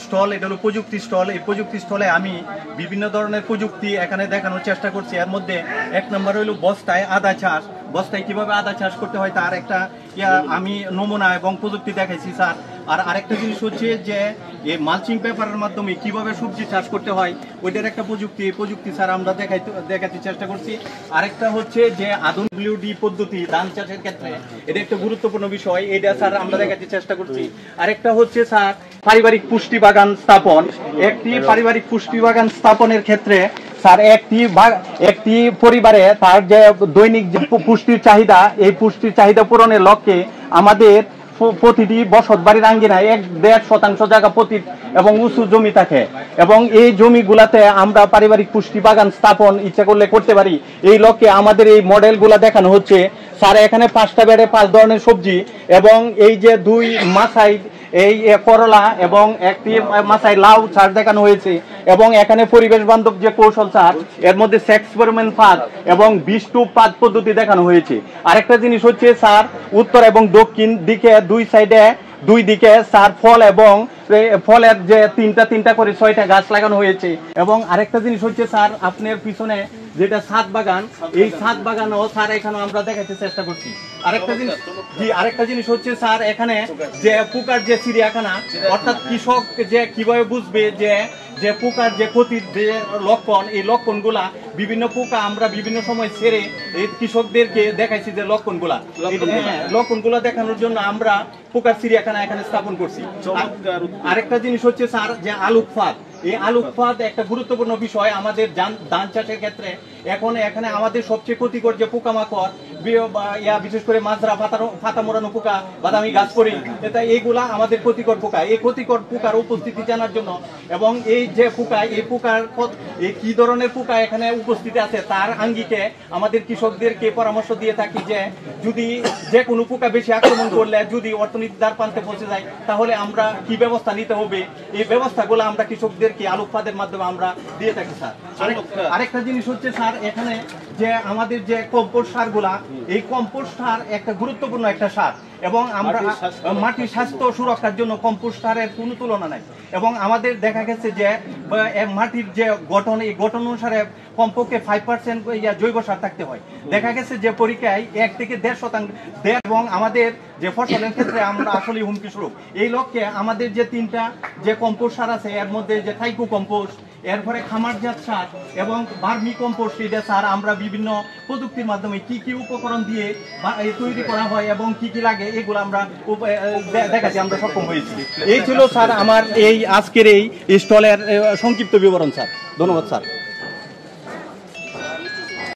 Stall, এটা হলো প্রযুক্তি স্টল। এই প্রযুক্তি স্টলে আমি বিভিন্ন ধরনের প্রযুক্তি এখানে দেখানোর চেষ্টা করছি। এর মধ্যে এক নম্বর হলো বস্তায় আদা চাষ, বস্তায় কিভাবে আদা চাষ করতে হয় তার একটা আমি নমুনা এবং প্রযুক্তি দেখাইছি স্যার। আর আরেকটা জিনিস হচ্ছে যে এই মালচিং পেপারের মাধ্যমে কিভাবে সবজি চাষ করতে হয় ওইটার একটা প্রযুক্তি স্যার আমরা দেখাতে চেষ্টা করছি। আরেকটা হচ্ছে যে আধুনিক WD পদ্ধতি ধান চাষের ক্ষেত্রে, এটা একটা গুরুত্বপূর্ণ বিষয়, এটা স্যার আমরা দেখাতে চেষ্টা করছি। আরেকটা হচ্ছে স্যার পারিবারিক পুষ্টি বাগান স্থাপন। একটি পারিবারিক পুষ্টি বাগান স্থাপনের ক্ষেত্রে স্যার একটি পরিবারে তার যে দৈনিক যে পুষ্টির চাহিদা, এই পুষ্টির চাহিদা পূরণের লক্ষ্যে আমাদের প্রতিটি বসত বাড়ির আঙ্গিনায় 1-1.5% জায়গা পতিত এবং উঁচু জমি থাকে, এবং এই জমিগুলাতে আমরা পারিবারিক পুষ্টি বাগান স্থাপন ইচ্ছা করলে করতে পারি। এই লক্ষ্যে আমাদের এই মডেলগুলা দেখানো হচ্ছে স্যার। এখানে 5টা বেডে 5 ধরনের সবজি, এবং এই যে 2 মাছাই এই করলা এবং একটি মাছাই লাউ চাষ দেখানো হয়েছে, এবং এখানে পরিবেশ বান্ধব যে কৌশল চাষ, এর মধ্যে এক্সপেরিমেন্ট ফাঁদ এবং 20 টুপ পাদ পদ্ধতি দেখানো হয়েছে। আরেকটা জিনিস হচ্ছে স্যার উত্তর এবং দক্ষিণ দিকে দুই দিকে স্যার ফল এবং ফলের যে তিনটা করে 6টা গাছ লাগানো হয়েছে। এবং আরেকটা জিনিস হচ্ছে স্যার আপনার পিছনে যেটা ছাদ বাগান, এই ছাদ বাগানও স্যার এখানে আমরা দেখাতে চেষ্টা করছি। আরেকটা জিনিস হচ্ছে স্যার এখানে যে পোকার যে চিড়িয়াখানা, অর্থাৎ কৃষক যে কিভাবে বুঝবে যে পোকার যে ক্ষতির যে লক্ষণ, এই লক্ষণগুলা বিভিন্ন পোকা আমরা বিভিন্ন সময় ছেড়ে এই কৃষকদেরকে দেখাইছি যে লক্ষণগুলা দেখানোর জন্য আমরা পোকার চিড়িয়াখানা এখানে স্থাপন করছি। আরেকটা জিনিস হচ্ছে স্যার যে আলোক ফাঁদ, এই আলোক ফাঁদ একটা গুরুত্বপূর্ণ বিষয় আমাদের ধান চাষের ক্ষেত্রে। এখানে আমাদের সবচেয়ে ক্ষতিকর যে পোকামাকড়, বিশেষ করে মাজরা, পাতা মোড়ানো পোকা, বাদামি গাছ পরি, এইগুলা আমাদের ক্ষতিকর পোকা। এই ক্ষতিকর পোকার উপস্থিতি জানার জন্য এবং এই যে পোকা, এই পোকার কি ধরনের পোকা এখানে উপস্থিতি আছে তার আঙ্গিকে আমাদের কৃষকদেরকে পরামর্শ দিয়ে থাকি যে যদি যে কোনো পোকা বেশি আক্রমণ করলে যদি অর্থনীতি দ্বার প্রান্তে পৌঁছে যায় তাহলে আমরা কি ব্যবস্থা নিতে হবে, এই ব্যবস্থাগুলো আমরা কৃষকদেরকে আলোক ফাঁদের মাধ্যমে আমরা দিয়ে থাকি স্যার। আরেকটা জিনিস হচ্ছে স্যার এখানে যে আমাদের যে কম্পোস্ট সারগুলা, এই কম্পোস্ট সার একটা গুরুত্বপূর্ণ একটা সার, এবং আমরা মাটির স্বাস্থ্য সুরক্ষার জন্য কম্পোস্ট সারের কোনো তুলনা নাই। এবং আমাদের দেখা গেছে যে মাটির যে গঠন, এই গঠন অনুসারে কমপক্ষে 5% জৈব সার থাকতে হয়। দেখা গেছে যে পরীক্ষায় 1 থেকে 1.5% এবং আমাদের যে ফসলের ক্ষেত্রে আমরা আসলে হুমকি স্বরূপ। এই লক্ষ্যে আমাদের যে 3টা যে কম্পোস্ট সার আছে, এর মধ্যে যে থাইকো কম্পোস্ট, এরপরে খামারজাত সার এবং ভার্মি কম্পোস্ট, এটা সার আমরা বিভিন্ন প্রযুক্তির মাধ্যমে কি উপকরণ দিয়ে তৈরি করা হয় এবং কি লাগে এগুলো আমরা দেখাচ্ছি, আমরা সক্ষম হয়েছি। এই ছিল স্যার আমার এই আজকের এই স্টলের সংক্ষিপ্ত বিবরণ স্যার। ধন্যবাদ স্যার।